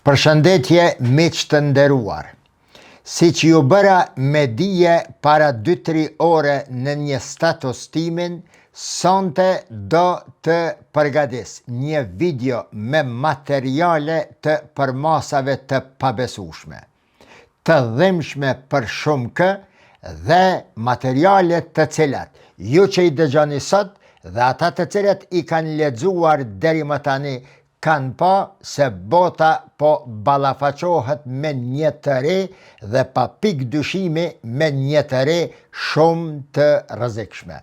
Përshëndetje miq të nderuar. Si që ju bëra me dije para 2-3 ore në një status timin, sonte do të përgatis një video me materiale të përmasave të pabesueshme, të dhimbshme për shumë kë dhe materiale të cilat ju që i dëgjoni sot dhe ata të cilat i kanë lexuar deri më tani kanë pa se bota po ballafaqohet me një të re dhe pa pikë dyshimi me një të re shumë të rrezikshme.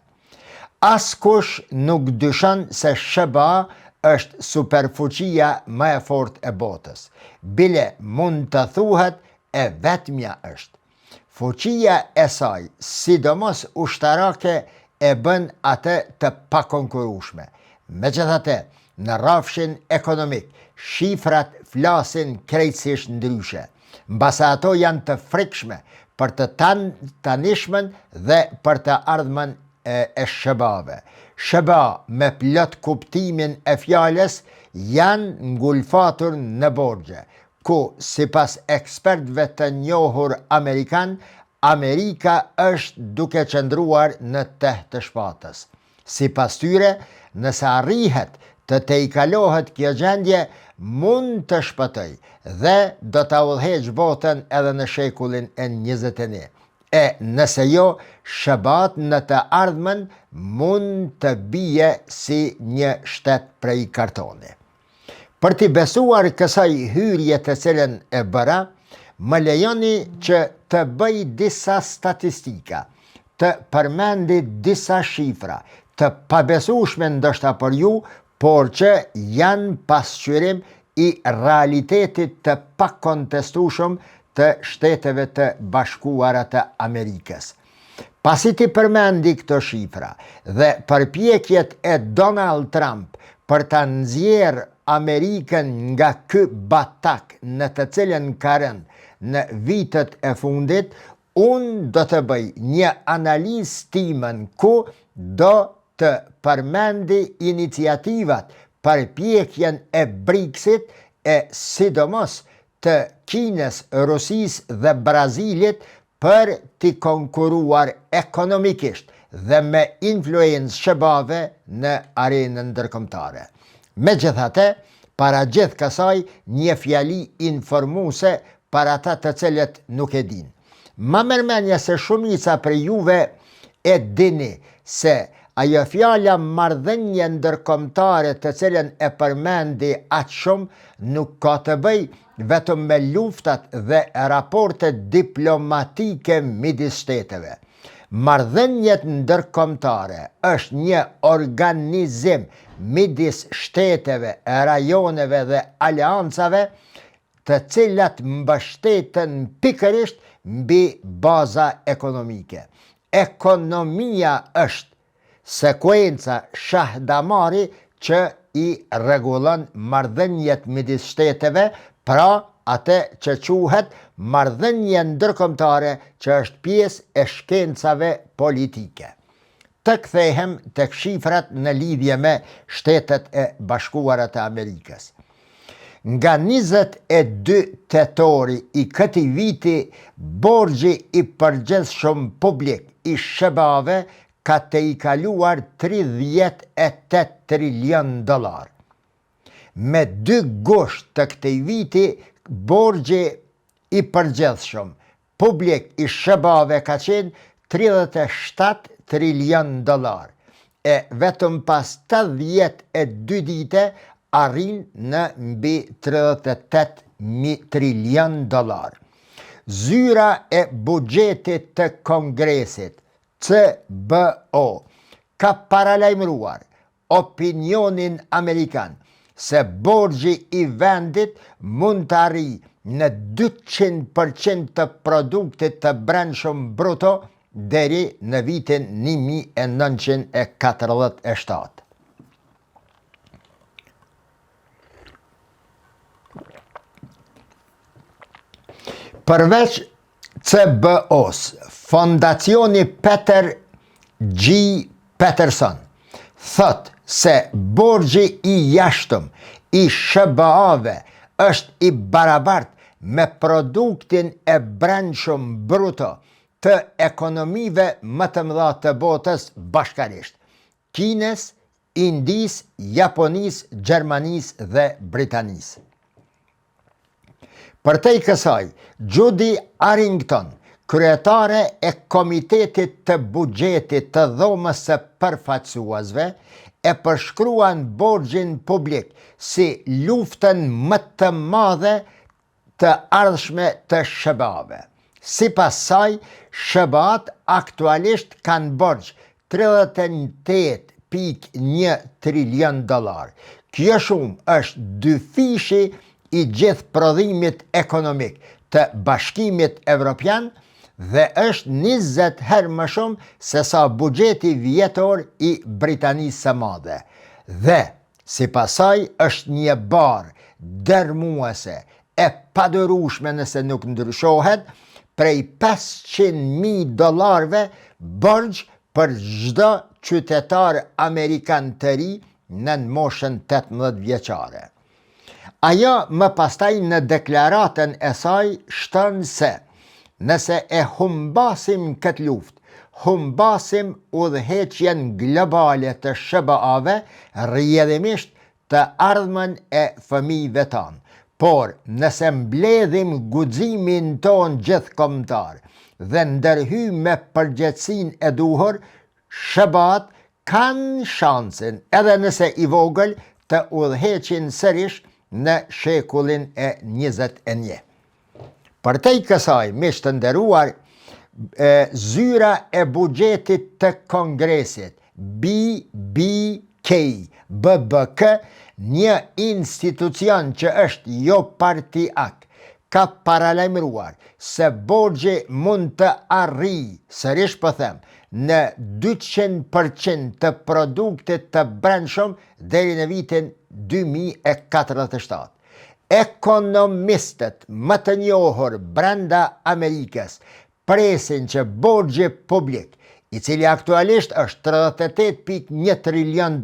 Askush nuk dyshon se SBA është superfuqia më e fortë e botës. Bile mund të thuhet e vetmja është. Fuqia e saj, sidomos ushtarake, e bën atë të pakonkurrueshme. Megjithatë, në rrafshin ekonomik, shifrat flasin krejtësisht ndryshe, mbase ato janë të frikshme për të tanishmen dhe për të ardhmen e SBA-ve. SBA, me plot kuptimin e fjalës, janë ngulfatur në borxhe, ku sipas ekspertëve të njohur amerikan, Amerika është duke qëndruar në teh të shpatës. Sipas tyre, nëse arrihet të i kalohet kjo gjendje, mund të shpëtoj dhe do të udhëheq botën edhe në shekullin e 21. E nëse jo, SBA-t në të ardhmen mund të bie si një shtet prej kartoni. Për t'i besuar kësaj hyrje të cilën e bëra, më lejoni që të bëj disa statistika, të përmendi disa shifra, të pabesueshme ndoshta për ju, por që janë pasqyrim i realitetit të pakontestueshëm të Shteteve të Bashkuara të Amerikës. Pasi ti përmendi këto shifra dhe përpjekjet e Donald Trump për ta nxjerrë Amerikën nga ky batak në të cilën ka rënë në vitet e fundit, unë do të bëj një analizë timën ku do të përmendi iniciativat për pjekjen e BRICS-it e sidomos të Kinës, Rusisë dhe Brazilit për t'i konkuruar ekonomikisht dhe me influencë SBA-ve në arenën ndërkombëtare. Megjithatë, para gjithë kësaj një fjali informuese për ata të cilët nuk e din. Ma mërmenja se shumica për juve e dini se ajo fjala marrëdhënie ndërkombëtare të cilën e përmendi aq shumë nuk ka të bëj vetëm me luftat dhe raportet diplomatike midis shteteve. Marrëdhëniet ndërkombëtare është një organizim midis shteteve, rajoneve dhe aleancave të cilat mbështeten pikërisht mbi baza ekonomike. Ekonomia është sekuenca shahdamari që i rregullon marrëdhëniet midis shteteve, pra atë që quhet marrëdhënie ndërkombëtare që është pjesë e shkencave politike. Të kthehem tek shifrat në lidhje me Shtetet e Bashkuara të Amerikës. Nga 22 tetori i këtij viti, borxhi i përgjithshëm publik i SBA-ve ka të i kaluar $38 trilion. Me 2 gusht të këtij viti, borxhi i përgjithshëm publik i SBA-ve ka qenë $37 trilion. E vetëm pas 82 dite arrin në mbi $38 trilion. Zyra e buxhetit të Kongresit, CBO, ka paralajmëruar opinionin amerikan se borxhi i vendit mund të arrijë në 200% të produktit të brendshëm bruto deri në vitin 1947. Përveç CBO-s, Fondacioni Peter G. Peterson thot se borxhi i jashtëm i SBA-ve është i barabart me produktin e brendshëm bruto të ekonomive më të mëdha të botës bashkarisht: Kinës, Indis, Japonis, Gjermanis dhe Britanis. Përtej kësaj, Judy Arrington, kryetare e Komitetit të Buxhetit të Dhomës së Përfaqësuesve, e përshkruan borxhin publik si luftën më të madhe të ardhshme të SBA-ve. Sipas saj, SBA-t aktualisht kanë borxh $38.1 trilion. Kjo shumë është dyfishi i gjithë prodhimit ekonomik të Bashkimit Evropian dhe është 20 herë më shumë se sa buxheti vjetor i Britanisë së Madhe. Dhe, sipas saj, është një barë dërmuese e padurueshme nëse nuk ndryshohet, prej $500.000 borxh për çdo qytetar amerikan të ri në moshën 18 vjeçare. Ajo më pastaj në deklaratën e saj shton se nëse e humbasim këtë luftë, humbasim udhëheqjen globale të SBA-ve, rrjedhimisht të ardhmen e fëmijëve tanë. Por nëse mbledhim guximin ton gjithkombëtar dhe ndërhyjmë me përgjegjësinë e duhur, SBA-t kanë shansin, edhe nëse i vogël, të udhëheqin sërish në shekullin e 21. Përtej kësaj, miq të nderuar, zyra e buxhetit të Kongresit, BBK, një institucion që është jo partiak, ka paralajmëruar se borxhi mund të arrijë, sërish po them, në 200% të produktit të brendshëm deri në vitin 2047. Ekonomistët më të njohur brenda Amerikës presin që borxhi publik, i cili aktualisht është $38.1 trilion,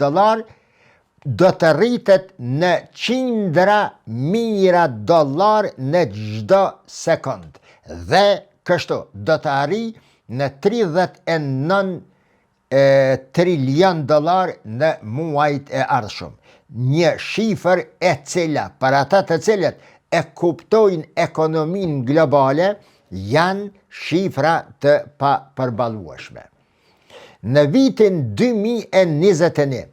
do të rritet në qindra mijëra dollar në çdo sekond dhe kështu do të arrijë në $39 trilion në muajt e ardhshëm. Një shifër e cila, për ata të cilët e kuptojnë ekonominë globale, janë shifra të papërballueshme. Në vitin 2021,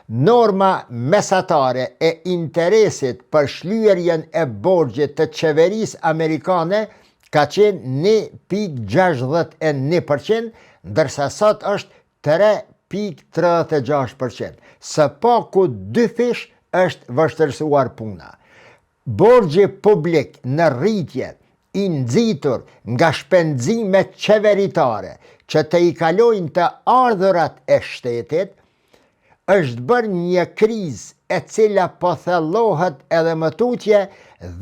norma mesatare e interesit për shlyerjen e borxhit të qeverisë amerikane ka qenë 1.61%, ndërsa sot është 3.36%. Së paku 2 fish është vështërsuar puna. Borxhi publik në rritje, i nxitur nga shpenzimet qeveritare që të i kalojnë të ardhurat e shtetit, është bërë një krizë e cila po thellohet edhe më tutje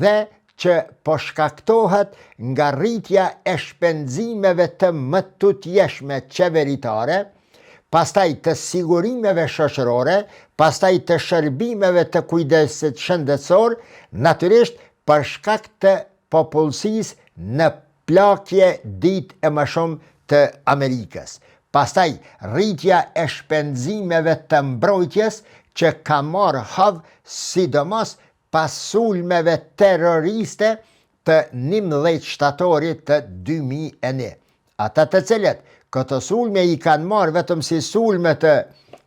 dhe që po shkaktohet nga rritja e shpenzimeve të më tutjeshme qeveritare, pastaj të sigurimeve shoqërore, pastaj të shërbimeve të kujdesit shëndetësor, natyrisht për shkak të popullsisë në plakje ditë e më shumë të Amerikës. Pastaj rritja e shpenzimeve të mbrojtjes që ka marrë hadh sidomos pas sulmeve terroriste të 11 shtatorit të 2001. Ata të cilët këto sulme i kanë marrë vetëm si sulme të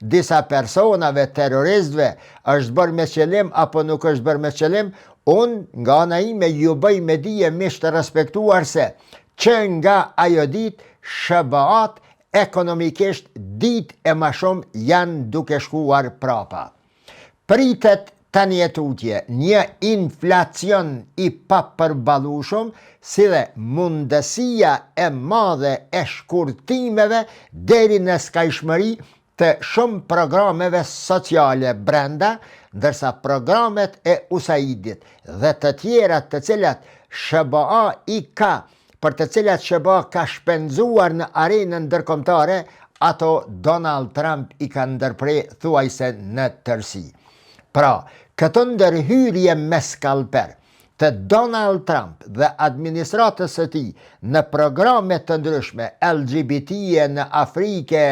disa personave terroristëve, është bërë me qëllim apo nuk është bërë me qëllim, unë nga ana ime ju bëj me dije miq të respektuar se që nga ajo ditë SBA-t ekonomikisht ditë e më shumë janë duke shkuar prapa. Pritet tani e tutje një inflacion i papërballueshëm, si dhe mundësia e madhe e shkurtimeve deri në skajshmëri të shumë programeve sociale brenda, ndërsa programet e USAID-it dhe të tjera të cilat SBA i ka, për të cilat SBA ka shpenzuar në arenën ndërkombëtare, ato Donald Trump i ka ndërprer thuajse në tërësi. Pra, këtë ndërhyrje me skalper të Donald Trump dhe administratës së tij në programe të ndryshme LGBT në Afrike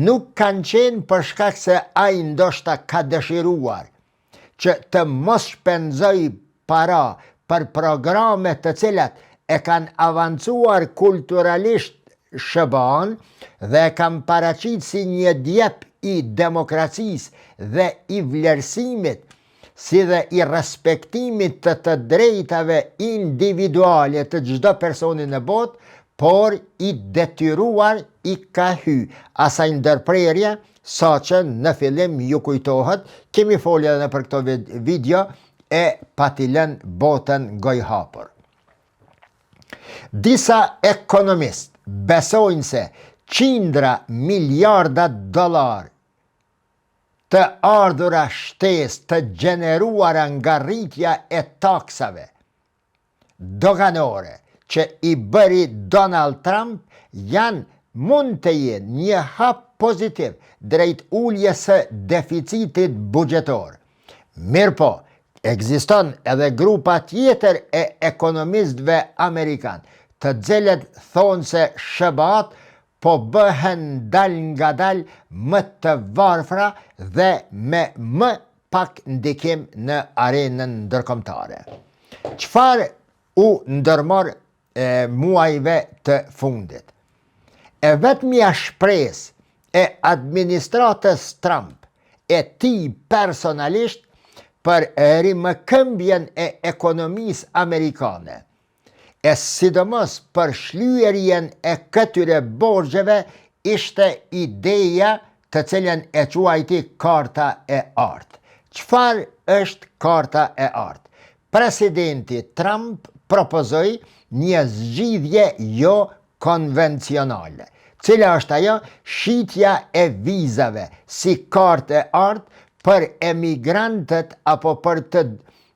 nuk kanë qenë për shkak se ai ndoshta ka dëshiruar që të mos shpenzoj para për programe të cilat e kanë avancuar kulturalisht SHBA-n dhe e kanë paraqit si një djep i demokracisë dhe i vlerësimit, si dhe i respektimit të drejtave individuale të çdo personi në botë, por i detyruar i ka hy asaj ndërprerje, saqë në fillim ju kujtohet, kemi folë edhe për këto video, e pati lënë botën gojhapur. Disa ekonomistë besojnë se qindra miliarda dollar të ardhura shtesë të gjeneruara nga rritja e taksave doganore që i bëri Donald Trump mund të jenë një hap pozitiv drejt uljes së deficitit buxhetor. Mirpo, ekziston edhe grupa tjetër e ekonomistëve amerikan, të cilët thonë se SHBA-t po bëhen dal nga dal më të varfra dhe me më pak ndikim në arenën ndërkombëtare. Çfarë u ndërmor muajve të fundit? E vetmja shpresë e administratës Trump e tij personalisht për rimëkëmbjen e ekonomisë amerikane, e sidomos për shlyerjen e këtyre borxheve, ishte ideja të cilën e quajti karta e artë. Çfarë është karta e artë? Presidenti Trump propozoi një zgjidhje jo konvencionale. Cila është ajo? Shitja e vizave si kartë e artë për emigrantët apo për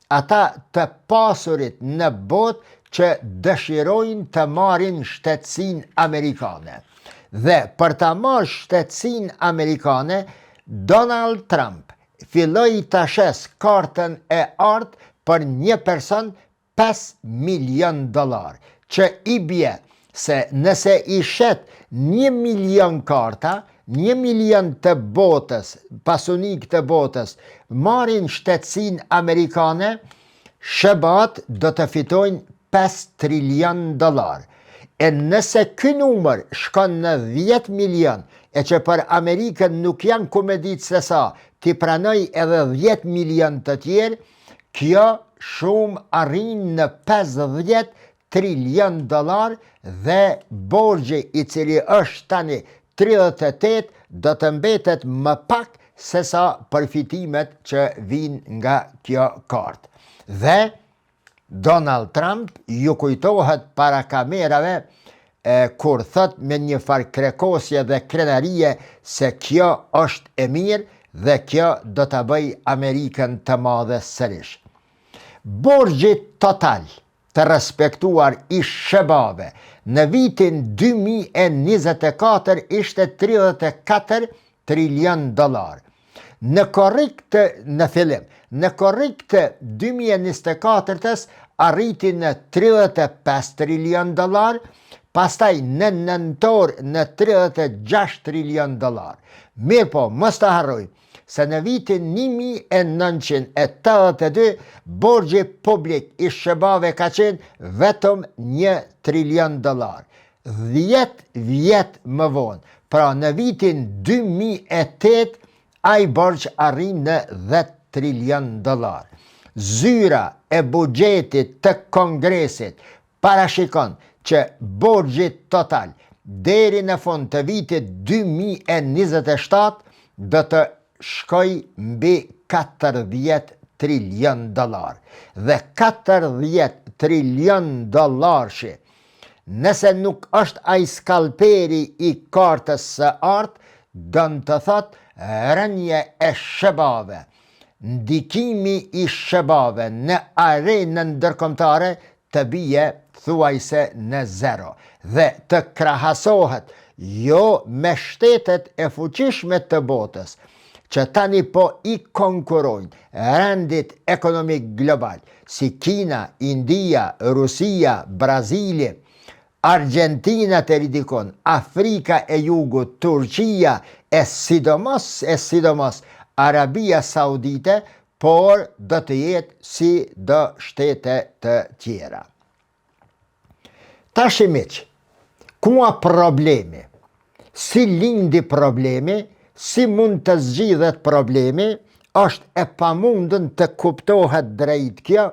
ata të pasurit në botë që dëshirojnë të marrin shtetësinë amerikane. Dhe për ta marrë shtetësinë amerikane, Donald Trump filloi ta shes kartën e artë për një person $5 milion, që i bie se nëse i shet 1 milion karta, 1 milion të botës, pasunik të botës, marrin shtetësinë amerikane, SHBA-t do të fitojnë $5 trilion. E nëse ky numër shkon në 10 milion, e që për Amerikën nuk janë ku me ditë se sa, ti pranoj edhe 10 milion të tjerë, kjo shumë arrin në $50 trilion dhe borxhi i cili është tani 38 do të mbetet më pak se sa përfitimet që vijnë nga kjo kartë. Dhe Donald Trump ju kujtohet para kamerave kur thot me një farë krekosje dhe krenarie se kjo është e mirë dhe kjo do të bëj Amerikën të madhe sërish. Borxhi total të respektuar i SHBA-ve në vitin 2024 ishte $34 trilion. Në fillim, në korrikt të 2024-ës arriti në $35 trilion, pastaj në nëntor në $36 trilion. Mirpo, mos të harroj se në vitin 1982 borxhi publik i SHBA-ve ka qenë vetëm $1 trilion. 10 vjet më vonë, pra në vitin 2008 ai borxh arrin në $10 trilion. Zyra e buxhetit të Kongresit parashikon që borxhi total deri në fund të vitit 2027 do të shkoj mbi $40 trilion. Dhe $40 trilion, nëse nuk është ai skalperi i kartës së artë, dënë të thot rënje e SHBA-ve, ndikimi i SHBA-ve në arenën ndërkombëtare të bie thuajse në zero dhe të krahasohet jo me shtetet e fuqishme të botës, që tani po i konkurojnë rendit ekonomik global, si Kina, India, Rusia, Brazili, Argentina të ridikon, Afrika e Jugut, Turqia e sidomos Arabia Saudite, por do të jetë si do shtete të tjera. Tash miq, kua problemi? Si lindi problemi? Si mund të zgjidhet problemi? Është e pamundën të kuptohet drejt kjo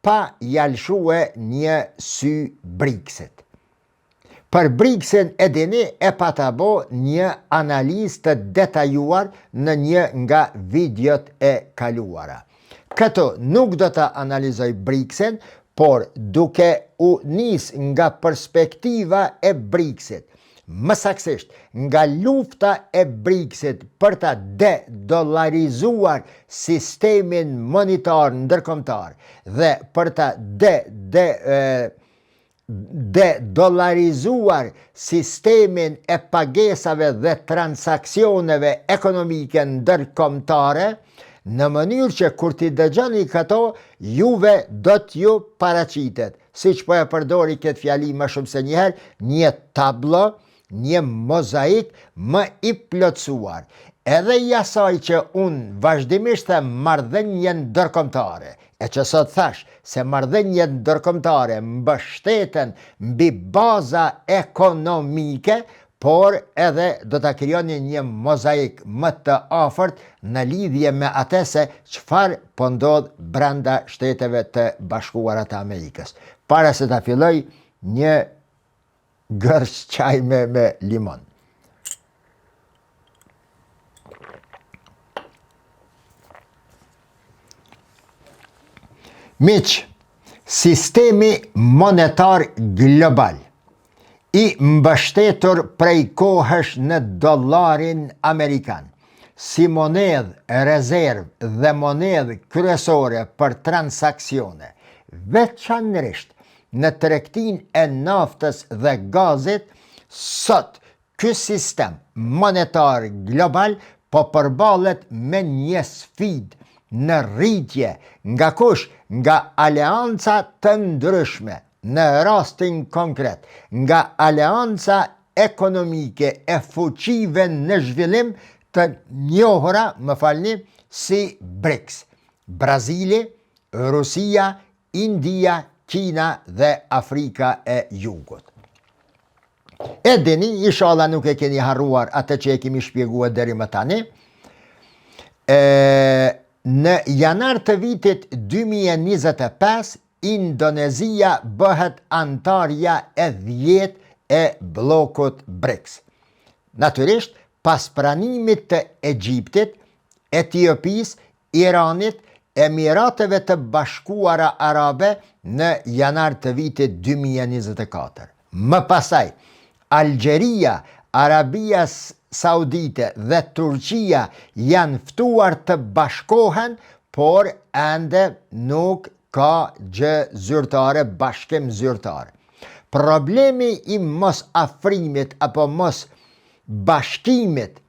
pa jalshue një sy BRICS-it. Për BRICS-in e dini e pa të bo një analizë të detajuar në një nga videot e kaluara. Këto nuk do të analizoj BRICS-in, por duke u nis nga perspektiva e BRICS-it, më saktësisht nga lufta e BRICS-it për ta de-dollarizuar sistemin monetar ndërkombëtar dhe për ta de-dollarizuar sistemin e pagesave dhe transaksioneve ekonomike ndërkombëtare, në mënyrë që kur t'i dëgjoni këto, juve do t'ju paraqitet, siç po e përdori këtë fjali më shumë se njëherë, një tablo, një mozaik më i plotësuar. Edhe i asaj që unë vazhdimisht them marrëdhënien ndërkombëtare, e që sot thash se marrëdhëniet ndërkombëtare mbështeten mbi baza ekonomike, por edhe do të krijoni një mozaik më të afërt në lidhje me atë se çfarë po ndodh brenda Shteteve të Bashkuara të Amerikës. Para se ta filloj një gërsh çaj me limon. Miq, sistemi monetar global i mbështetur prej kohësh në dollarin amerikan, si monedhë rezervë dhe monedhë kryesore për transaksione, veçanërisht në tregtinë e naftës dhe gazit, sot ky sistem monetar global po përballet me një sfidë në rritje, nga kush? Nga aleanca të ndryshme. Në rastin konkret, nga aleanca ekonomike e fuqive në zhvillim të njohura, si BRICS, Brazili, Rusia, India, Kina dhe Afrika e Jugut. E dini, inshallah nuk e keni harruar atë që e kemi shpjeguar deri më tani. Në janar të vitit 2025, Indonezia bëhet antarja e 10 e bllokut BRICS. Natyrisht, pas pranimit të Egjiptit, Etiopisë, Iranit, Emirateve të Bashkuara Arabe në janar të vitit 2024. Më pasaj, Algjeria, Arabia Saudite dhe Turqia janë ftuar të bashkohen, por ende nuk ka gjë zyrtare, bashkim zyrtar. Problemi i mos afrimit apo mos bashkimit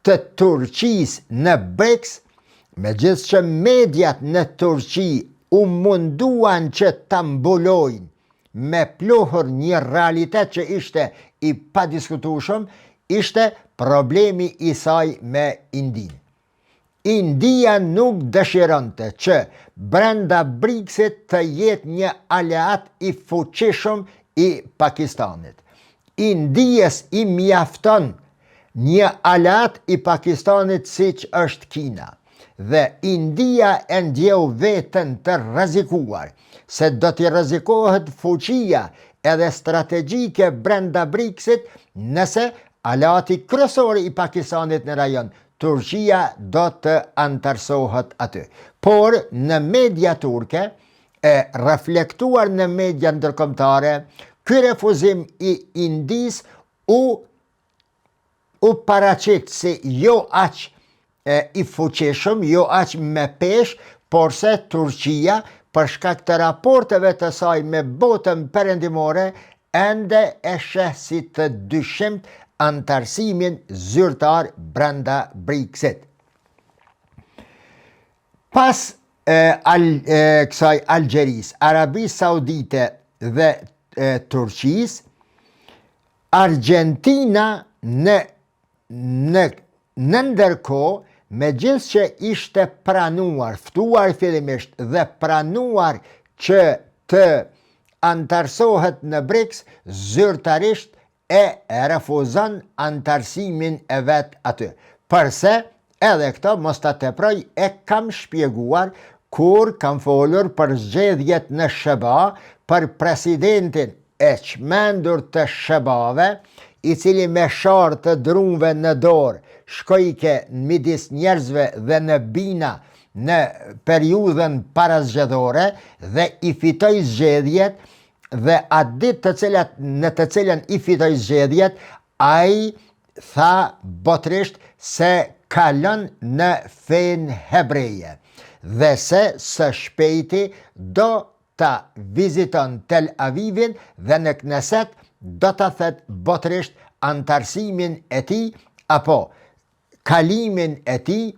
të Turqisë në BRICS, megjithëse mediat në Turqi u munduan që ta mbulojnë me pluhur një realitet që ishte i padiskutueshëm, ishte problemi i saj me Indinë. India nuk dëshironte që brenda BRICS-it të jetë një aleat i fuqishëm i Pakistanit. Indijes i mjafton një aleat i Pakistanit siç është Kina. Dhe India e ndjeu veten të rrezikuar, se do t'i rrezikohet fuqia edhe strategjike brenda BRICS-it nëse aleati kryesor i Pakistanit në rajon, Turqia, do të antarësohet aty. Por në media turke, e reflektuar në media ndërkombëtare, ky refuzim i Indis u paraqit si jo aq i fuqishëm, jo aq me pesh, porse Turqia, për shkak të raporteve të saj me botën perëndimore, ende e sheh si të dyshimt antarësimin zyrtar brenda BRICS-it. Pas kësaj Algjeris, Arabisë Saudite dhe Turqis, Argentina në ndërkohë, me gjithë që ishte pranuar, ftuar fillimisht dhe pranuar që të antarësohet në BRICS, zyrtarisht e refuzon antarësimin e vetë aty. Përse, edhe këto, mos ta teproj, e kam shpjeguar kur kam folur për zgjedhjet në SHBA, për presidentin e çmendur të SHBA-ve, i cili me sharë të drunve në dorë shkojke në midis njerëzve dhe në bina në periudhën parazgjedhore dhe i fitoj zgjedhjet, dhe atë ditë në të cilën i fitoj zgjedhjet, ai tha botrisht se kalon në fen hebreje dhe se së shpejti do ta viziton Tel Avivin dhe në Kneset do ta thet botrisht antarësimin e tij apo kalimin e tij,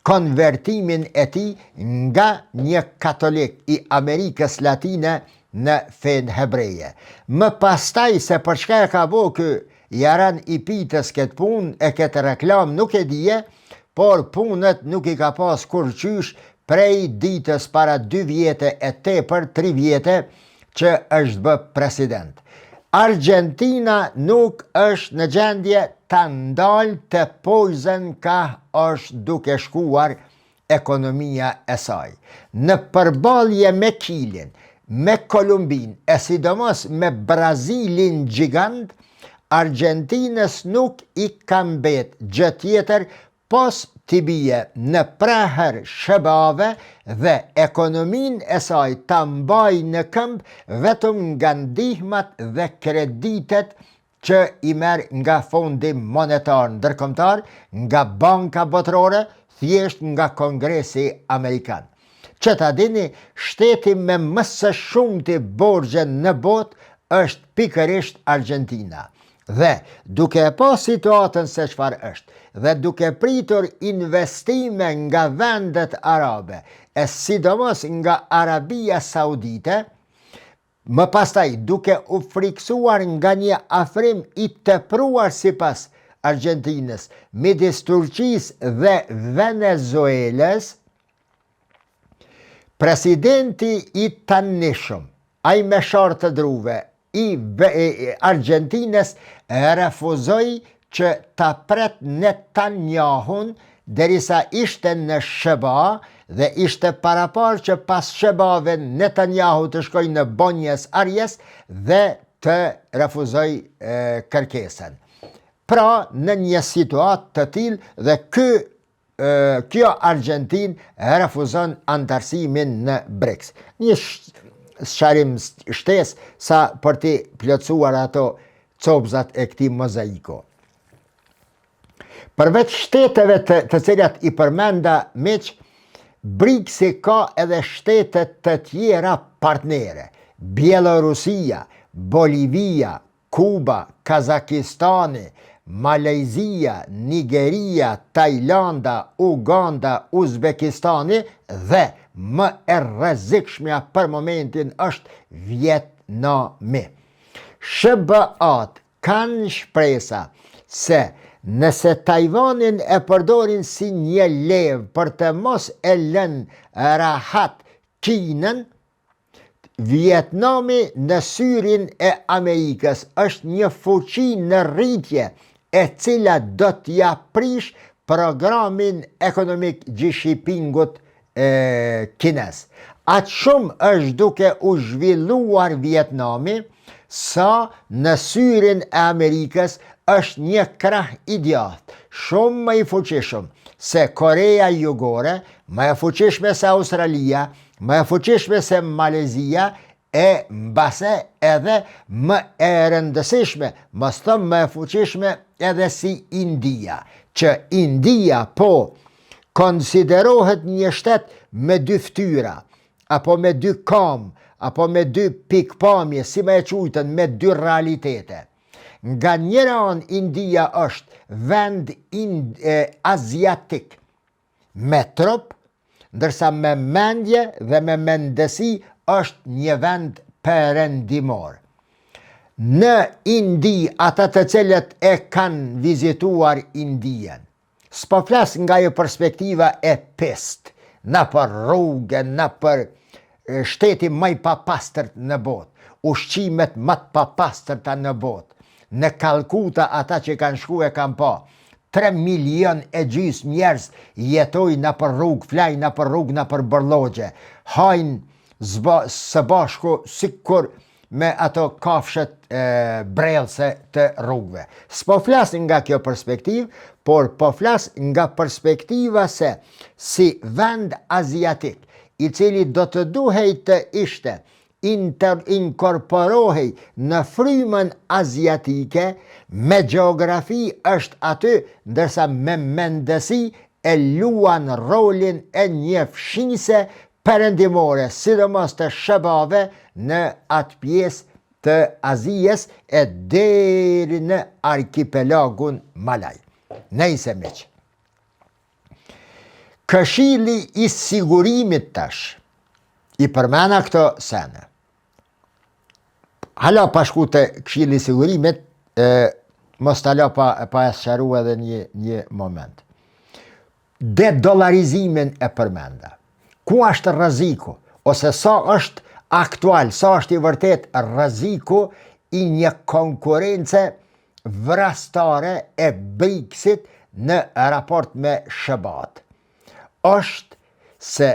konvertimin e tij nga një katolik i Amerikës Latine në fen hebreje. Më pastaj se për çka e ka bo ky jaran i pitës këtë punë e këtë reklam nuk e dije, por punët nuk i ka pas kur qysh prej ditës para 2 vjete e tepër 3 vjete që është bë president. Argentina nuk është në gjendje të ndalë të pojzën ka është duke shkuar ekonomia e saj. Në përballje me Kilin, me Kolumbin, e sidomos me Brazilin gjigant, Argentinës nuk i ka mbet gjë tjetër pos t'i bie në prehër SHBA-ve dhe ekonomin e saj ta mbaj në këmbë vetëm nga ndihmat dhe kreditet që i merr nga Fondi Monetar Ndërkombëtar, nga Banka Botërore, thjesht nga Kongresi Amerikan. Që ta dini, shteti me më së shumti borxhe në botë është pikërisht Argentina. Dhe duke e pa situatën se çfarë është, dhe duke pritur investime nga vendet arabe, e sidomos nga Arabia Saudite, më pastaj duke u friksuar nga një afrim i tepruar sipas Argentinës midis Turqisë dhe Venezuelës, presidenti i tanishëm, ai me sharë të druve, i Argentinës refuzoi që ta pret Netanyahun derisa ishte në SHBA dhe ishte parapar që pas SHBA-ve Netanyahu të shkoj në Buenos Aires dhe të refuzoi kërkesën. Pra në një situatë të tillë dhe kjo Argentinë refuzon antarësimin në BRICS. Një sqarim shtesë sa për t'i plotësuar ato copzat e këtij mozaiko. Përveç shteteve të cilat i përmenda miq, BRICS-i ka edhe shtetet të tjera partnere: Bielorusia, Bolivia, Kuba, Kazakistani, Malezia, Nigeria, Tajlanda, Uganda, Uzbekistani dhe më e rrezikshmja për momentin është Vietnami. SHBA-t kanë shpresa se nëse Tajvanin e përdorin si një levë për të mos e lënë rahat Kinën, Vietnami në syrin e Amerikës është një fuqi në rritje e cila do t'ja prish programin ekonomik Xi-Jinpingut kines. Atë shumë është duke u zhvilluar Vietnami, sa në syrin e Amerikës është një krah i djathtë, shumë më i fuqishëm se Korea Jugore, më e fuqishme se Australia, më e fuqishme se Malezia, e mbase edhe më e rëndësishme, mos them më e fuqishme edhe si India, që India po konsiderohet një shtet me 2 fytyra, apo me 2 kam, apo me 2 pikpamje, si me e quajtën, me 2 realitete. Nga njëra anë India është vend aziatik me trop, ndërsa me mendje dhe me mendësi është një vend perëndimor. Në Indi, ata të cilët e kanë vizituar Indien, s'po flas nga jo perspektiva e pest, në për rrugë, në për shteti më i papastërt në botë, ushqimet më të papastërta në botë. Në Kalkuta ata që kanë shku e kanë pa 3 milion e gjys njerëz jetojnë në për rrugë, flajnë në për rrugë, në për bërlogje, hajnë së bashku sikur me ato kafshët brellëse të rrugëve. S'po flas nga kjo perspektivë, por po flas nga perspektiva se si vend aziatik, i cili do të duhej të ishte inkorporohej në frymën aziatike, me gjeografi është aty, ndërsa me mendësi e luan rolin e një fshinjse perëndimore, sidomos të shëbave në atë pjesë të Azijes e deri në arkipelagun Malaj. Nejse miq. Këshilli i sigurimit tash i përmena këto sene. Hala pa shku të Këshilli i sigurimit, mos t'ala pa e sqaru edhe një moment. Dedolarizimin e përmenda. Ku është rreziku, ose sa është aktual, sa është i vërtet rreziku i një konkurrence vrastare e BRICS-it në raport me SHBA-t. Është se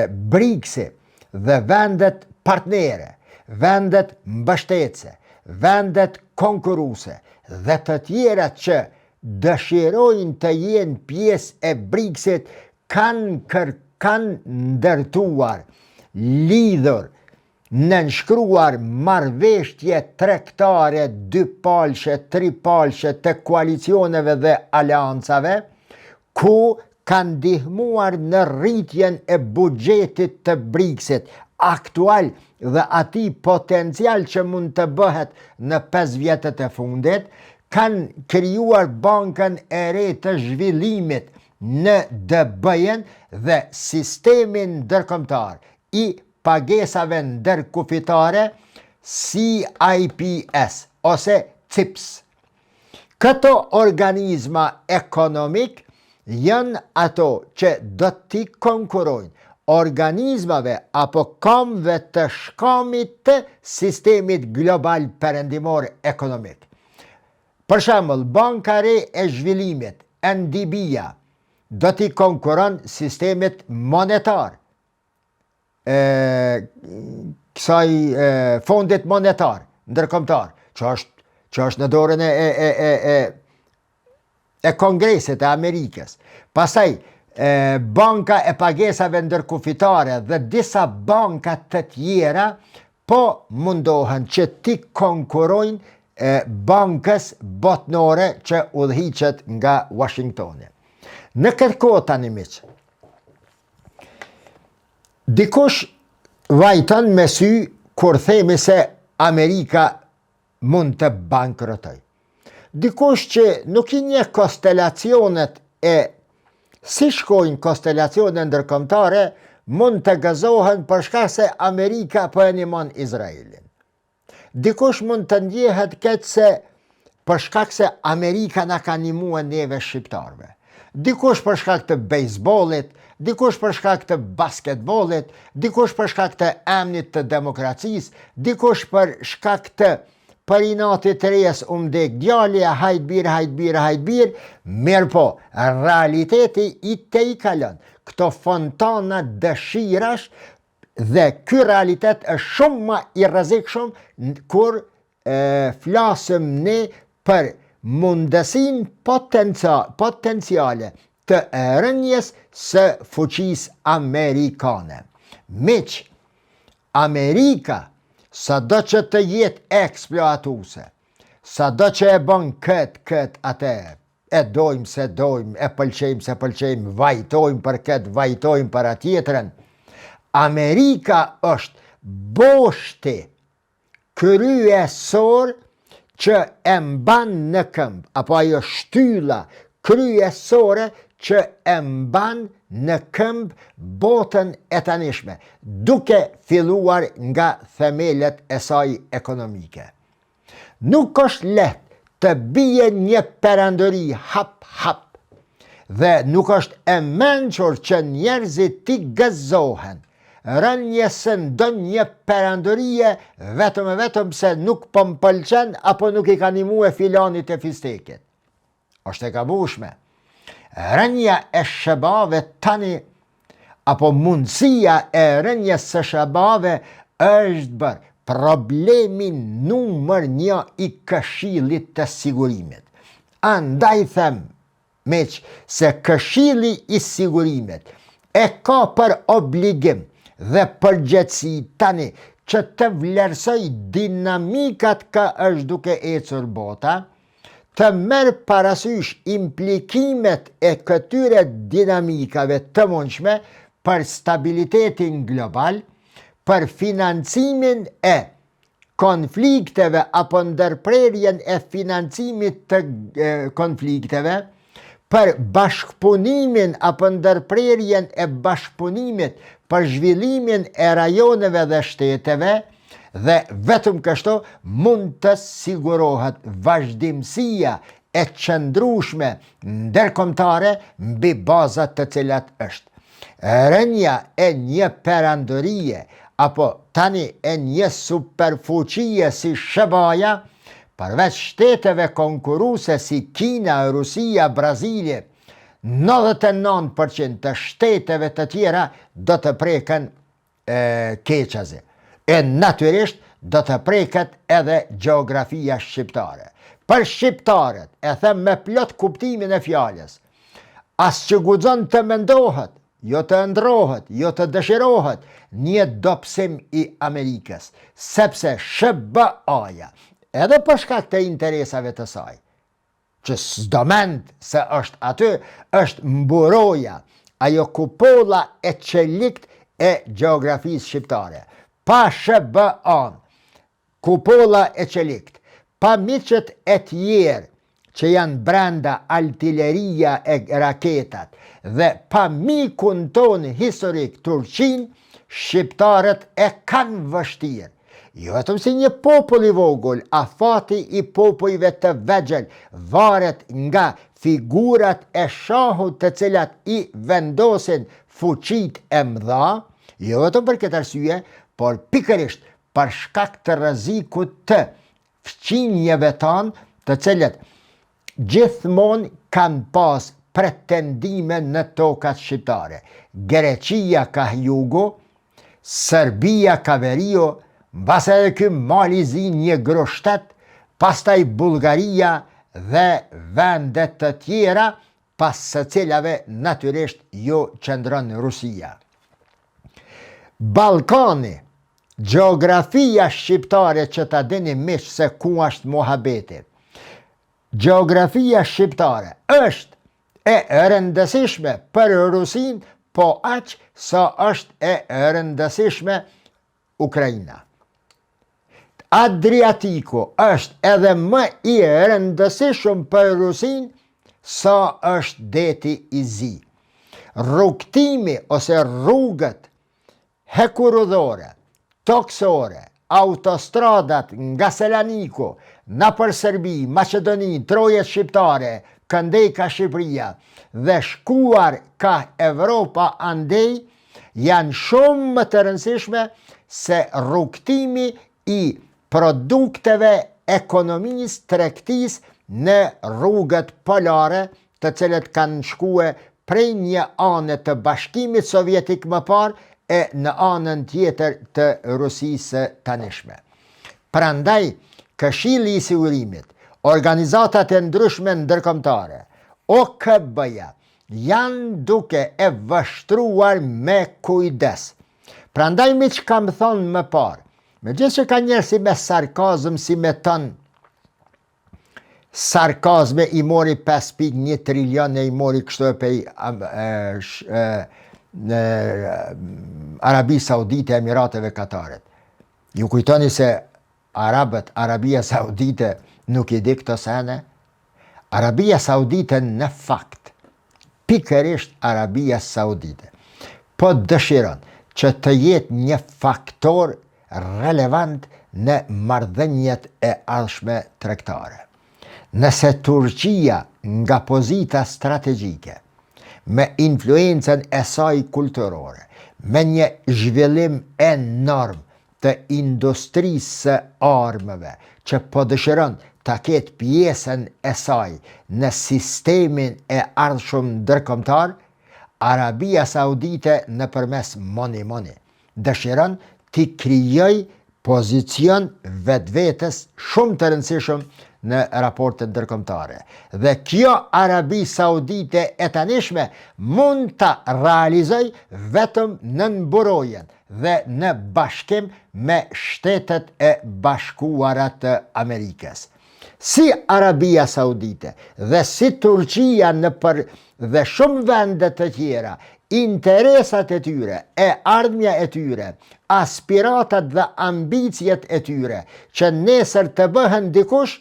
BRICS-i dhe vendet partnere, vendet mbështetëse, vendet konkurruese dhe të tjera që dëshirojnë të jenë pjesë e BRICS-it kanë ndërtuar, lidhur, nënshkruar marrëveshje tregtare, 2 palshe, 3 palshe të koalicioneve dhe aleancave, ku kanë ndihmuar në rritjen e buxhetit të BRICS-it aktual dhe atij potencial që mund të bëhet në 5 vjetët e fundit, kanë krijuar bankën e re të zhvillimit në DB-n dhe sistemin ndërkombëtar i pagesave ndërkufitare CIPS ose CIPS. Këto organizma ekonomik janë ato që do t'i konkurojnë organizmave apo kamve të shkamit të sistemit global perëndimor ekonomik. Për shembull, Banka e Re e Zhvillimit, NDB-ja, do t'i konkuron sistemit monetar, kësaj fondit monetar ndërkombëtar, që është në dorën e Kongresit e Amerikës. Pastaj Banka e Pagesave Ndërkufitare dhe disa banka të tjera po mundohen që t'i konkurojnë bankës botnore që udhëhiqet nga Washingtoni. Në këtë kohë tani miq, dikush vajton me sy kur themi se Amerika mund të bankrotoj. Dikush që nuk i njeh konstelacionet e si shkojnë konstelacionet ndërkombëtare, mund të gëzohen për shkak se Amerika po e ndihmon Izraelin. Dikush mund të ndjehet këtë se për shkak se Amerika na ka ndihmuar neve shqiptarve. Dikush për shkak të bejsbollit, dikush për shkak të basketbollit, dikush për shkak të emnit të demokracisë, dikush për shkak të për inatit të rejes umdek djalja, hajt bir, mirë po, realiteti i te i kalon. Këto fontana dëshirash dhe ky realitet është shumë ma i rrezikshëm kur flasim ne për mundësin potenciale të rënjes së fuqisë amerikane. Miq, Amerika sado që të jetë eksploatuese, sado që e bën këtë atë, e dojmë se dojmë, e pëlqejmë se pëlqejmë, vajtojmë për këtë, vajtojmë për atjetrën, Amerika është boshti kryesor që e mban në këmbë, apo ajo shtylla kryesore që e mban në këmbë botën e tanishme, duke filluar nga themelet e saj ekonomike. Nuk është lehtë të bie një perandori hap dhe nuk është e mençur që njerëzit t'i gëzohen rënjëse ndonjë perandorie vetëm se nuk po m'pëlqen apo nuk i ka nimue filanit e fistekit. Është e gabueshme. Rënja e shëbave tani, apo mundësia e rënjes së shëbave është bërë problemin numër 1 i Këshillit të Sigurimit. Andaj them, meq, se Këshilli i Sigurimit e ka për obligim dhe përgjegjësi tani që të vlerësoj dinamikat ka është duke ecur bota, të merë parasysh implikimet e këtyre dinamikave të mundshme për stabilitetin global, për financimin e konflikteve apo ndërprerjen e financimit të konflikteve, për bashkëpunimin apo ndërprerjen e bashkëpunimit për zhvillimin e rajoneve dhe shteteve, dhe vetëm kështu mund të sigurohet vazhdimësia e qëndrueshme ndërkombëtare mbi bazat të cilat është. Rënja e një perandorie apo tani e një superfuqie si shëbaja, përveç shteteve konkurruese si Kina, Rusia, Brazili, 99% të shteteve të tjera do të preken keqazi. E natyrisht do të preket edhe gjeografia shqiptare. Për shqiptarët, e them me plot kuptimin e fjalës, as që guxon të mendohet, jo të ndrohet, jo të dëshirohet një dobësim i Amerikës, sepse SBA-ja, edhe për shkak të interesave të saj, që s'do mend se është aty, është mburoja, ajo kupolla e çelikt e gjeografisë shqiptare. Pa SBA-n, kupolla e çelikt, pa miqet e tjerë që janë brenda artilleria e raketat dhe pa mikun ton historik Turqin, shqiptarët e kanë vështirë. Jo vetëm si një popull i vogël, afati i popujve të vegjël varet nga figurat e shahut të cilat i vendosin fuqit e mëdha, jo vetëm për këtë arsye, por pikërisht për shkak të rrezikut të fqinjeve tanë, të cilët gjithmonë kanë pas pretendime në tokat shqiptare. Greqia ka jugu, Serbia ka veriu, mbas edhe ky Malizi një groshtet, pastaj Bullgaria dhe vendet të tjera, pas së cilave natyrisht jo qëndron Rusia. Ballkani, gjeografia shqiptare që ta dini miq se ku është mohabeti. Gjeografia shqiptare është e rëndësishme për Rusin, po aq sa është e rëndësishme Ukraina. Adriatiku është edhe më i rëndësishëm për Rusin sa është deti i Zi. Rrugtimi ose rrugët hekurudhore, toksore, autostradat nga Selaniku, nëpër Serbi, Maqedoni, Trojet shqiptare, këndej ka Shqipëria dhe shkuar ka Evropa andej, janë shumë më të rëndësishme se rrugtimi i produkteve ekonomisë tregtisë në rrugët polare, të cilët kanë shkue prej një anë të Bashkimit Sovjetik më parë e në anën tjetër të Rusisë tanishme. Prandaj, Këshilli i Sigurimit, organizatat e ndryshme ndërkombëtare, OKB-ja, janë duke e vështruar me kujdes. Prandaj me që kam thonë më parë, megjithëse që ka njerëz si me sarkazm, si me ton sarkazme i mori 5.1 trilion e i mori kështu e pej Arabi Saudite, Emirateve, Kataret. Ju kujtoni se Arabët, Arabia Saudite nuk i di këto sene? Arabia Saudite në fakt pikërisht Arabia Saudite po dëshiron që të jetë një faktor relevant në marrëdhëniet e ardhshme tregtare. Nëse Turqia nga pozita strategjike, me influencën e saj kulturore, me një zhvillim enorm të industrisë së armëve, që po dëshiron ta ketë pjesën e saj në sistemin e ardhshëm ndërkombëtar, Arabia Saudite nëpërmes Money dëshiron t'i krijoj pozicion vetvetes shumë të rëndësishëm në raportet ndërkombëtare. Dhe kjo Arabi Saudite e tanishme mund ta realizoj vetëm në mburojen dhe në bashkim me Shtetet e Bashkuara të Amerikës. Si Arabia Saudite dhe si Turqia dhe shumë vende të tjera, interesat e tyre, e ardhmja e tyre, aspiratat dhe ambicjet e tyre, që nesër të bëhen dikush,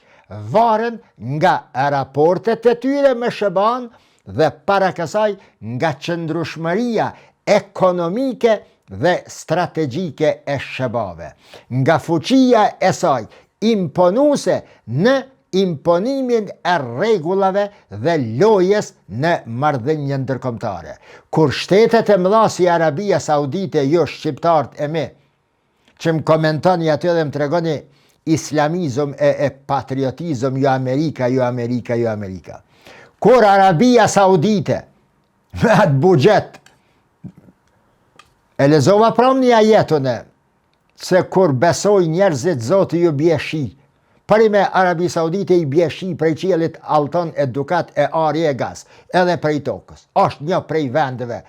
varen nga raportet e tyre me SHBA-n dhe para kësaj nga qëndrueshmëria ekonomike dhe strategjike e SHBA-ve, nga fuqia e saj imponuese në imponimin e rregullave dhe lojes në marrëdhënie ndërkombëtare. Kur shtetet e mëdha si Arabia Saudite, jo shqiptarët e mi, që më komentoni aty dhe më tregoni islamizëm e patriotizëm, jo Amerika, jo Amerika, jo Amerika. Kur Arabia Saudite, me atë buxhet, e lezova pram një ajetune, se kur besoj njerëzit Zoti ju bie shi, pari me Arabi Saudite i bie shi prej qiellit, allton, edukat, e arje, e gaz, edhe prej tokës. Është një prej vendeve,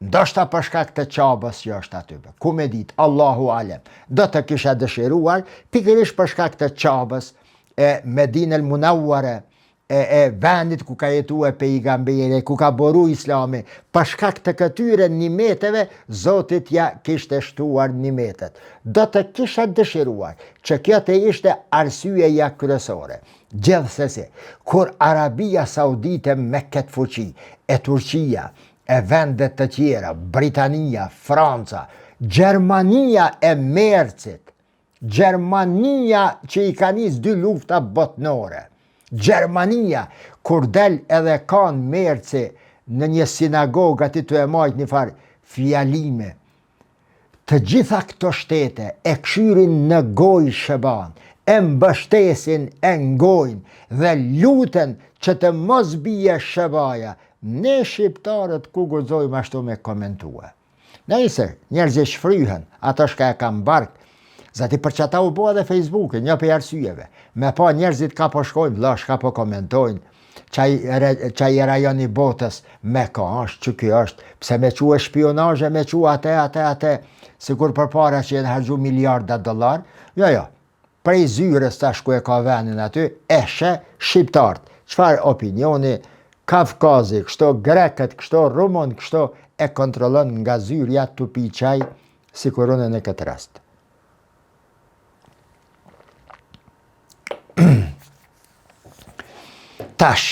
ndoshta për shkak të qabës që është aty. Ku me ditë, Allahu alem, do të kisha dëshiruar, pikërisht për shkak të qabës, e Medinel Munawware, e vendit ku ka jetuar pejgamberi, ku ka boru Islami, për shkak të këtyre nimeteve, Zotit ja kishte shtuar nimetet. Do të kisha dëshiruar që kjo të ishte arsyeja kryesore. Gjithsesi, kur Arabia Saudite me këtë fuqi, e Turqia, e vendet të tjera, Britania, Franca, Gjermania e Mercit, Gjermania që i ka nis 2 lufta botnore, Gjermania, kur del edhe kanë Merci në një sinagogë aty të e majt një farë fjalime, të gjitha këto shtete e kshyrin në gojë SHBA-n, e mbështesin, e ngojnë dhe luten që të mos bie SHBA-ja. Ne shqiptarët ku guxojmë ashtu me komentua. Nëse njerëzit shfryhen, ato shka e kam bark, zati për që ata u bo edhe Facebooke, një për arsyeve. Me pa njerëzit ka po shkojnë, vla shka po komentojnë, qaj rajoni botës, me ka është, që kjo është, pse me quë shpionazhe, me quë ate, sikur për para që jenë hargju miliarda $, jo, prej zyres tash ku e ka venin aty, eshe shqiptartë, qfar opinioni, Kafkazi, kështo grekët, kështo rumon, kështo e kontrolon nga zyrja të pi qaj, si kuronën e këtë rast. Tash,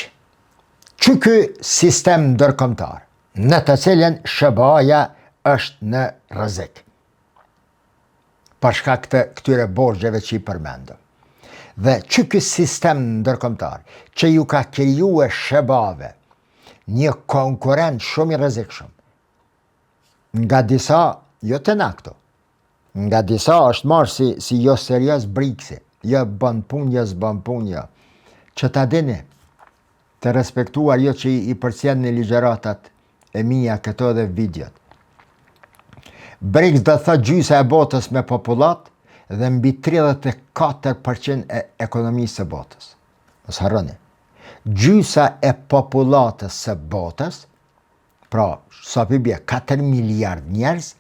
që ky sistem ndërkombëtar, në të cilën SHBA-ja është në rrezik, për shkak të këtyre borxheve që i përmendëm. Dhe që ky sistem ndërkombëtar, që ju ka krijuar SHBA-ve një konkurrent shumë i rrezikshëm, nga disa, jo të na këto, nga disa është marrë si jo serios BRICS-i, jo bën punë, jo s'bën punë, jo. Që ta dini, të respektuar jo që i përcjen në ligjeratat e mia këto dhe videot. BRICS dhe thot gjysa e botës me popullat dhe mbi 34% e ekonomisë së botës. Mos harroni. Gjysa e popullatës së botës, pra sa bie 4 miliard njerëz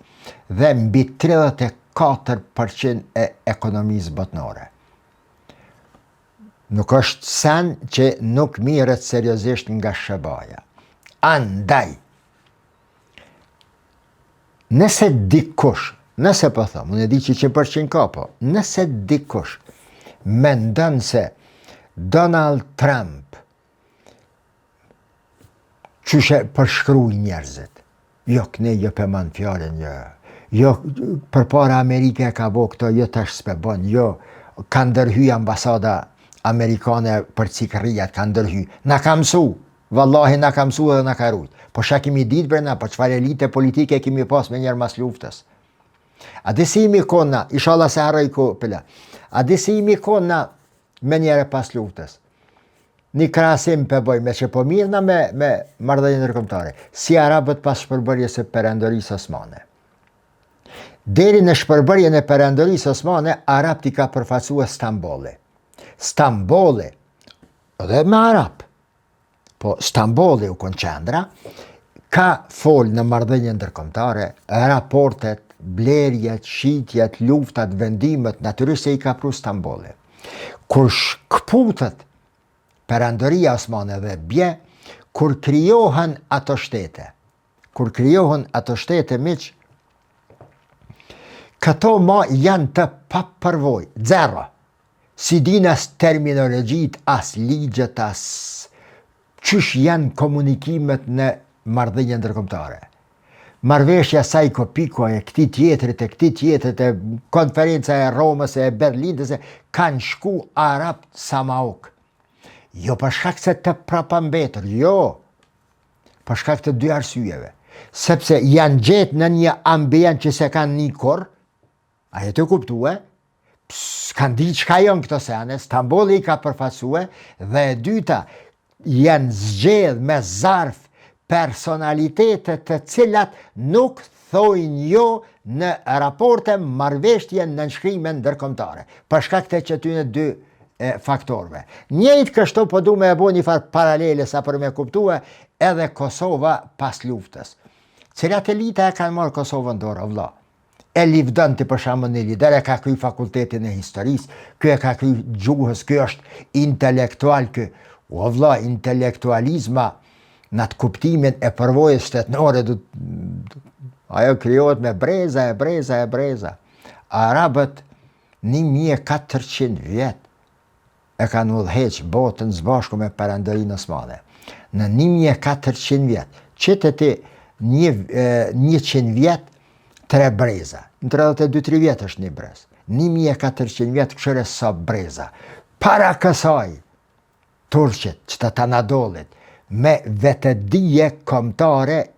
dhe mbi 34% e ekonomisë botnore. Nuk është sen që nuk mirët seriozisht nga SHBA-ja. Andaj, nëse dikush, nëse po thëmë, unë e di që 100% ka po, nëse dikush mendon se Donald Trump Qyshe përshkruj njerëzit. Jo, këne jo pëman fjallin, jo, për para Amerike ka bo këto, jo tash s'pe bon, jo, ka ndërhy ambasada Amerikane për cikërijat, ka ndërhy. Na ka mësu, vallahi na ka mësu edhe na ka rujt. Po shka kemi ditë brena, po qfar elite politike kemi pas me njerë mas luftës. A disi imi kona, ishala se harroj ko pëla, a disi imi kona me njerë pas luftës. Një krasim për boj, me që po mirëna me marrëdhënie ndërkombëtare, si Arabët pas shpërbërjes së perandorisë osmane. Deri në shpërbërjen e perandorisë osmane, Arabët i ka përfaqësuar Stambolli. Stambolli, edhe me Arab, po Stambolli u kon qendra, ka fol në marrëdhënie ndërkombëtare, raportet, blerjet, shitjet, luftat, vendimet, natyrisht se i ka pru Stambolli. Kur shkputet perandoria osmane dhe bje, kur krijohen ato shtete, miq, këto ma janë të papërvoj, zero. Si din as terminologjit, as ligjet, as qysh janë komunikimet në marrëdhënie ndërkombëtare. Marrëveshja saj kopiko e këti tjetrit e konferenca e Romës e Berlinës kanë shku Arab Samauk. Jo për shkak se të prapambetur, jo, për shkak të dy arsyeve. Sepse janë gjetë në një ambient që se kanë një korë, a jetë të kuptue, s'kanë di qka jonë këto sene, Stambolli i ka përfaqësue, dhe e dyta, janë zgjedh me zarf personalitetet të cilat nuk thojnë jo në raporte marrëveshje në nënshkrime ndërkombëtare, për shkak të këtyre dy faktorëve. Njëjtë kështu po du me e bo një farë paralele sa për me kuptue edhe Kosova pas luftës. Cilat elita e kanë marrë Kosovën dorë, vëlla. E Livdën të për shembull një lider e ka kry fakultetin e historisë, ky e ka kry gjuhës, ky është intelektual, ky, o vëlla, intelektualizma në atë kuptimin e përvojës shtetënore, ajo krijohet me breza. Arabët 1400 vjet e kanë udhëheq botën së bashku me perandorinë osmane. Në 1400 vjet, qëtëti 100 vjet, 3 breza. Në 32-3 vjet është një brez. 1400 vjet këshire sa breza. Para kësaj, Turqit, që të Anadollit, me vetëdije kombëtare,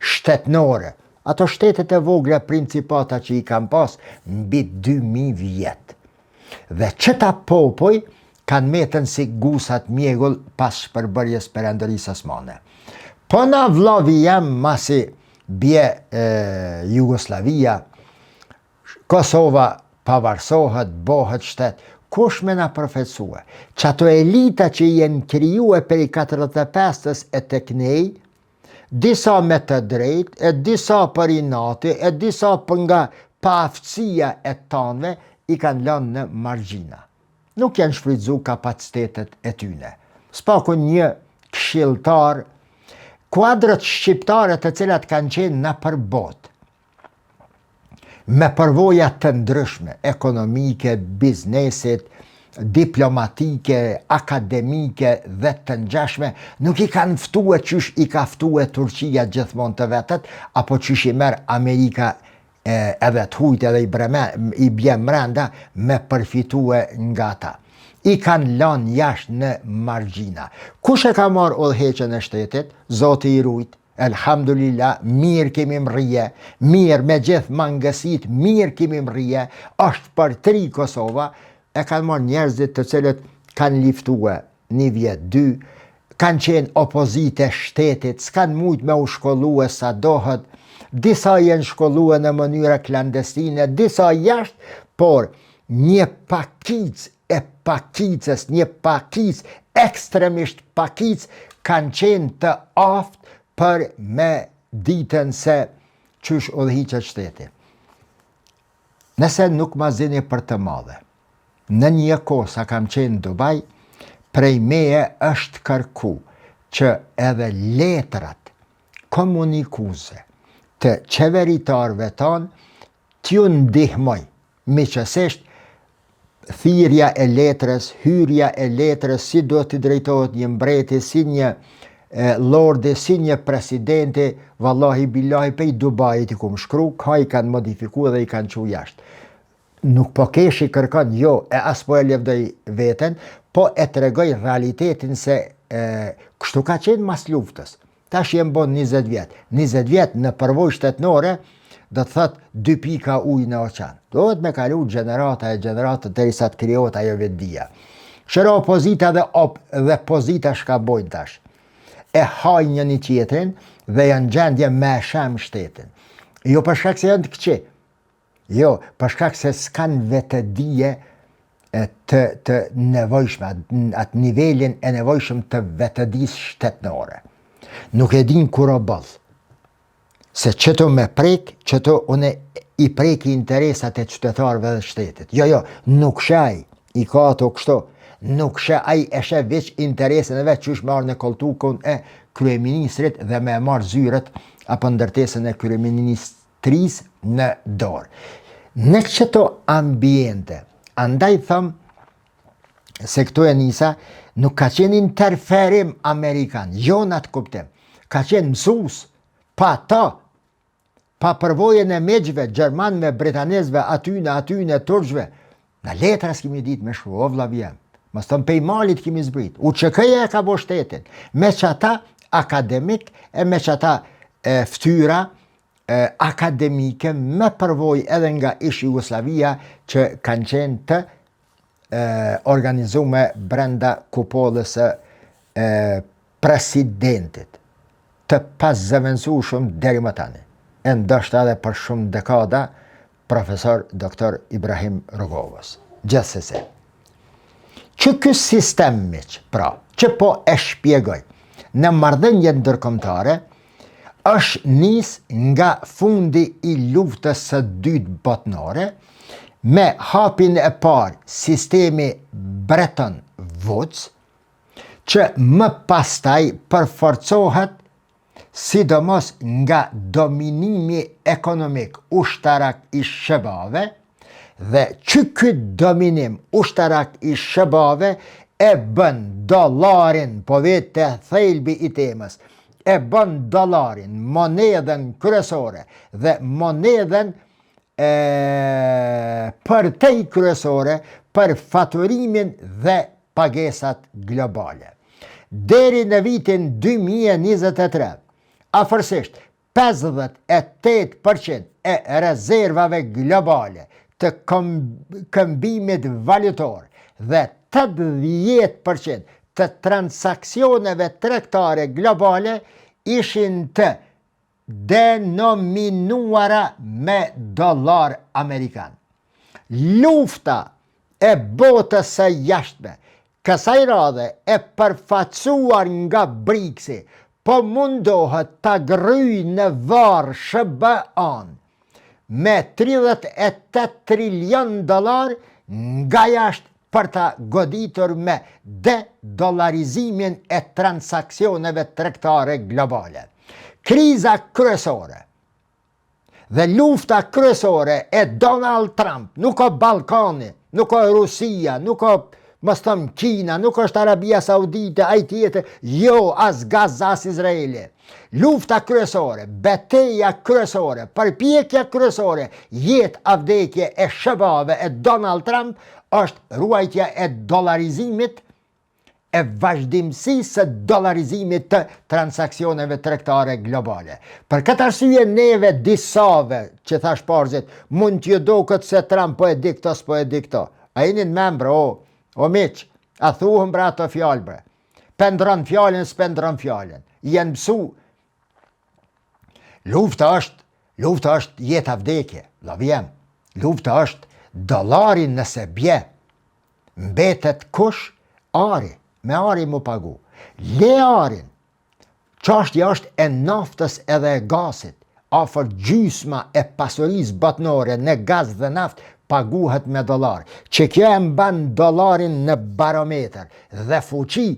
shtetënore, ato shtetet e vogla principata që i kam pas, mbi 2000 vjet. Dhe qëta popoj kanë metën si gusat mjegull pas shpërbërjes perandorisë osmane. Po na vllavi jam masi bje Jugoslavia, Kosova pavarësohet, bëhet shtet, kush me na përfaqësue? Që ato elita që jenë krijuar për i 45-ës e tek nej, disa me të drejt, e disa për inati, e disa për nga paaftësia e tanëve, i kanë lënë në margjina. Nuk janë shfrytzu kapacitetet e tyne. S'paku një këshilltar, kuadrët shqiptare të cilat kanë qenë në përbot, me përvoja të ndryshme, ekonomike, biznesit, diplomatike, akademike dhe të ngjashme, nuk i kanë ftue qysh i ka ftue Turqia gjithmonë të vetët, apo qysh i merë Amerika edhe të hujt edhe i bje mrenda me përfitue nga ta. I kanë lanë jashtë në margjina. Kush e ka marrë udhëheqjen e shtetit? Zoti i rujt. Elhamdulillah, mirë kemi mrije, mirë me gjithë mangësit, mirë kemi mrije, është për 3 Kosova, e kanë marrë njerëzit të cilët kanë liftue 1 vjet, 2, kanë qenë opozite shtetit, s'kanë mujt me u shkollue sa dohet, disa jenë shkollue në mënyra klandestine, disa jashtë, por një pakic e pakicës, një pakic, ekstremisht pakic, kanë qenë të aftë për me ditën se qysh udhëhiqet shteti. Nëse nuk ma zini për të madhe, në një kohë sa kam qenë Dubai, prej meje është kërku që edhe letrat komunikuese të qeveritarëve tanë t'ju ndihmoj, miqësisht thirrja e letrës, hyrja e letrës, si do t'i drejtohet një mbreti, si një lordi si një presidenti, vallahi billahi pej Dubajit I kum shkru, ka I kanë modifikuar dhe I kanë qu jashtë. Nuk po kesh I kërkon, jo, as po e levdoj veten, po e tregoj realitetin se kështu ka qenë mas luftës. Tash jem bon 20 vjet. 20 vjet në përvojë shtetënore, do të thot 2 pika ujë në oqean. Duhet me kalu gjenerata e gjenerata derisa të krijohet ajo vetdia. Shëro opozita dhe pozita shka bojnë tash. E hajnë njëri tjetrin dhe janë gjendje me shem shtetin. Jo për shkak se janë të këqi. Jo, për shkak se s'kan vetëdije të nevojshme, atë nivelin e nevojshëm të vetëdisë shtetënore. Nuk e din kur o bëll. Se qëto me prek, qëto une I preki interesat e qytetarëve dhe shtetit. Jo, nuk shaj, I ka ato kështu. Nuk shë ai e shë veç interesin e vetë që është marrë në koltukon e kryeministrit dhe me marrë zyret apo ndërtesën e kryeministris në dorë. Në qëto ambiente, andaj thëmë se këto e nisa, nuk ka qenë interferim Amerikan, jo në atë kuptim, ka qenë mësus, pa ta, pa përvojën e megjve, Gjermanve, Britanezve, atyne, turqve, në letra s'kimi dit me shku, o vlavjem. Mos të pej malit kimi zbrit. UÇK-ja e ka bo shtetin. Me që ata akademik e me që ata ftyra akademike me përvoj edhe nga ish Jugoslavia që kanë qenë të organizume brenda kupollës presidentit. Të pas zëvendësu shumë deri më tani. E ndoshta edhe për shumë dekada profesor Dr. Ibrahim Rogovës. Gjithsesi. Që ky sistem miq, pra, që po e shpjegoj, në marrëdhënie ndërkombëtare, është nis nga fundi I luftës së dytë botërore, me hapin e parë sistemi Bretton Woods, që më pastaj përforcohet sidomos nga dominimi ekonomik ushtarak I shëbave, dhe që këtë dominim ushtarak I shëbave e bën dollarin, po vetë të thelbi I temës, e bën dollarin, monedhen kryesore dhe monedhen përtej kryesore për faturimin dhe pagesat globale. Deri në vitin 2023, afërsisht 58% e rezervave globale të këmbimit valutor dhe 80% të transaksioneve tregtare globale ishin të denominuara me dollar amerikan. Lufta e botës së jashtme, kësaj radhe e përfaqësuar nga BRICS-i, po mundohet ta gryjë në varr SBA-n me 38 trilion dollar nga jashtë për ta goditur me de-dollarizimin e transaksioneve tregtare globale. Kriza kryesore dhe lufta kryesore e Donald Trump, nuk o Ballkani, nuk o Rusia, nuk o mos thëmë Kina, nuk është Arabia Saudite, ai tjetër, jo, as Gaza, as Izraeli. Lufta kryesore, betejja kryesore, përpjekja kryesore, jetë avdekje e shëbave e Donald Trump është ruajtja e dollarizimit, e vazhdimësisë së dollarizimit të transaksioneve tregtare globale. Për këtë arsye neve disave, që thash parzit, mund t'ju duket se Trump po e di këto, s'po e di këto. A jeni membre, o miq, a thuhëm bre ato fjalë bre. Pendron fjalën, s'pendron fjalën. Jenë mësu. Lufta është jetë avdekje, lavjem. Lufta është dollarin nëse bje. Mbetet kush? Ari. Me ari mu pagu. Le arin. Çështja është e naftës edhe e gasit. Afër gjysma e pasurisë botërore në gaz dhe naftë paguhet me dollar. Që kjo e mban dollarin në barometër dhe fuqi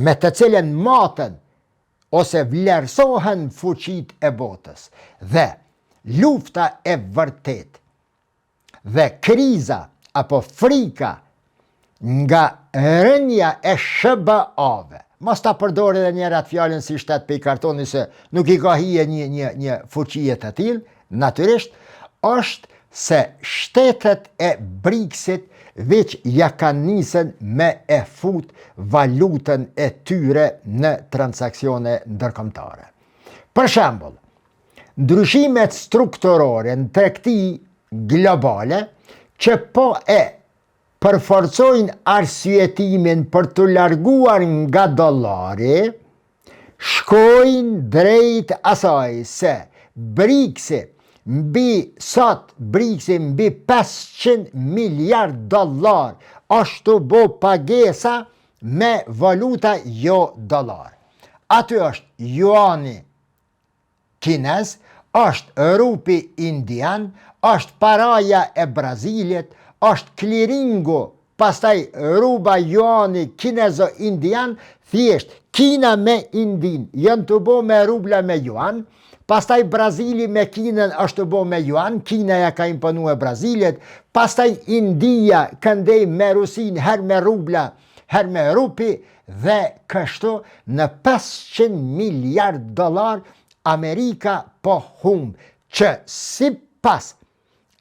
me të cilën maten ose vlerësohen fuqit e botës. Dhe lufta e vërtet dhe kriza apo frika nga rënja e SBA-ve, mos ta përdori edhe njerë atë fjallin si shtet pe i kartoni se nuk i ka hije një fuqie të tillë, natyrisht, është se shtetet e BRICS-it veç ja kanë nisën me e fut valutën e tyre në transakcione ndërkombëtare. Për shembull, ndryshimet strukturore në tregti globale që po e përforcojnë arsyetimin për të larguar nga dollari, shkojnë drejt asaj se BRICS-i mbi 500 miliard dollar është bo pagesa me valuta jo dollar. Aty është juani kinez, është rupi indian, është paraja e Brazilit, është kliringu, pastaj ruba juani kinezo-indian, thjesht Kina me Indin janë të bo me rubla me juan, pastaj Brazili me Kinën është të bo me juan, Kina ja ka imponue Brazilit, pastaj India këndej me Rusin her me rubla, her me rupi, dhe kështu në 500 miliard dollar Amerika po humbë, që si pas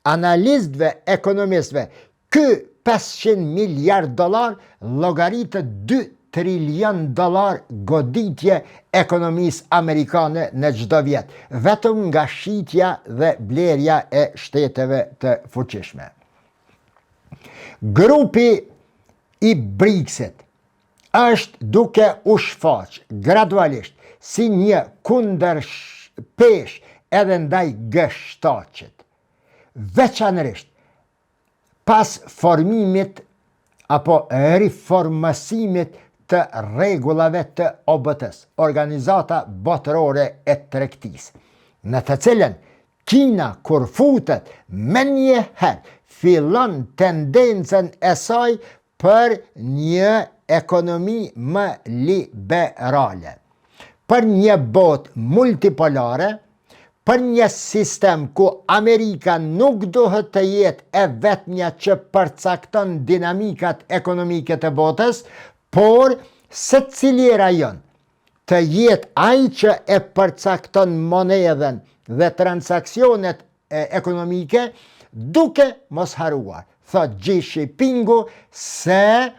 analistëve, ekonomistëve, ky 500 miliard dollar llogaritë 2 trilion dollar goditje ekonomisë amerikane në çdo vjet, vetëm nga shitja dhe blerja e shteteve të fuqishme. Grupi i BRICS-it është duke u shfaq gradualisht si një kundërpesh edhe ndaj G7-it. Veçanërisht pas formimit apo riformasimit të rregullave të OBT-s, Organizata Botërore e Tregtisë, në të cilën Kina kur futet menjëherë fillon tendencën e saj për një ekonomi më liberale, për një botë multipolare, për një sistem ku Amerika nuk duhet të jetë e vetmja që përcakton dinamikat ekonomike të botës, por secili rajon të jetë ai që e përcakton monedhen dhe transaksionet ekonomike, duke mos haruar, thot Xi Jinpingu, se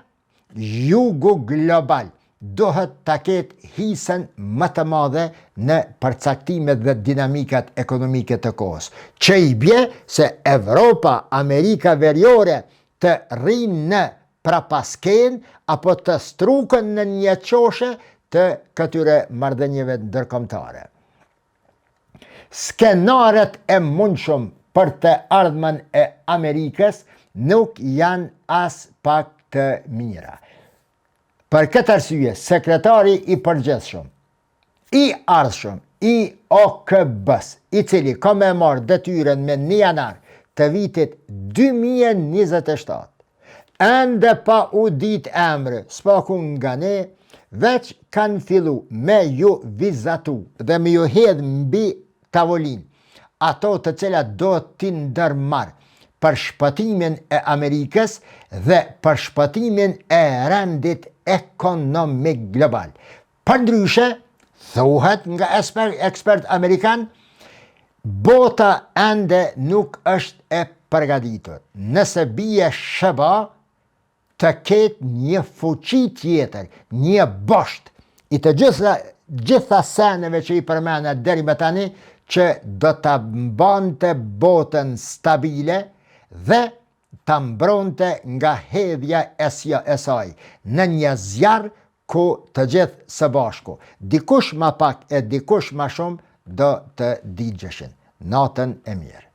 jugu global duhet ta ketë hisën më të madhe në përcaktimet dhe dinamikat ekonomike të kohës, që i bje se Evropa, Amerika Veriore të rrinë në prapasken apo të strukën në një qoshe të këtyre marrëdhënieve ndërkombëtare. Skenaret e mundshëm për të ardhmen e Amerikës nuk janë as pak të mira. Për këtë arsye, sekretari i përgjithshëm i ardhshëm i OKB-s, i cili ka me marrë detyrën me 1 janar të vitit 2027, ende pa u dit emri, s'paku nga ne, veç kanë fillu me ju vizatu dhe me ju hedh mbi tavolin ato të cilat do t'i ndërmarr për shpëtimin e Amerikës dhe për shpëtimin e rendit ekonomik global. Përndryshe, thuhet nga ekspert amerikan, bota ende nuk është e përgatitur. Nëse bie shëba të ketë një fuqi tjetër, një bosht i të gjitha seneve që i përmena deri më tani, që do të mbante botën stabile dhe të mbronte nga hedhja e saj në një zjarr ku të gjithë së bashku, dikush ma pak e dikush ma shumë, do të digjeshin. Natën e mirë.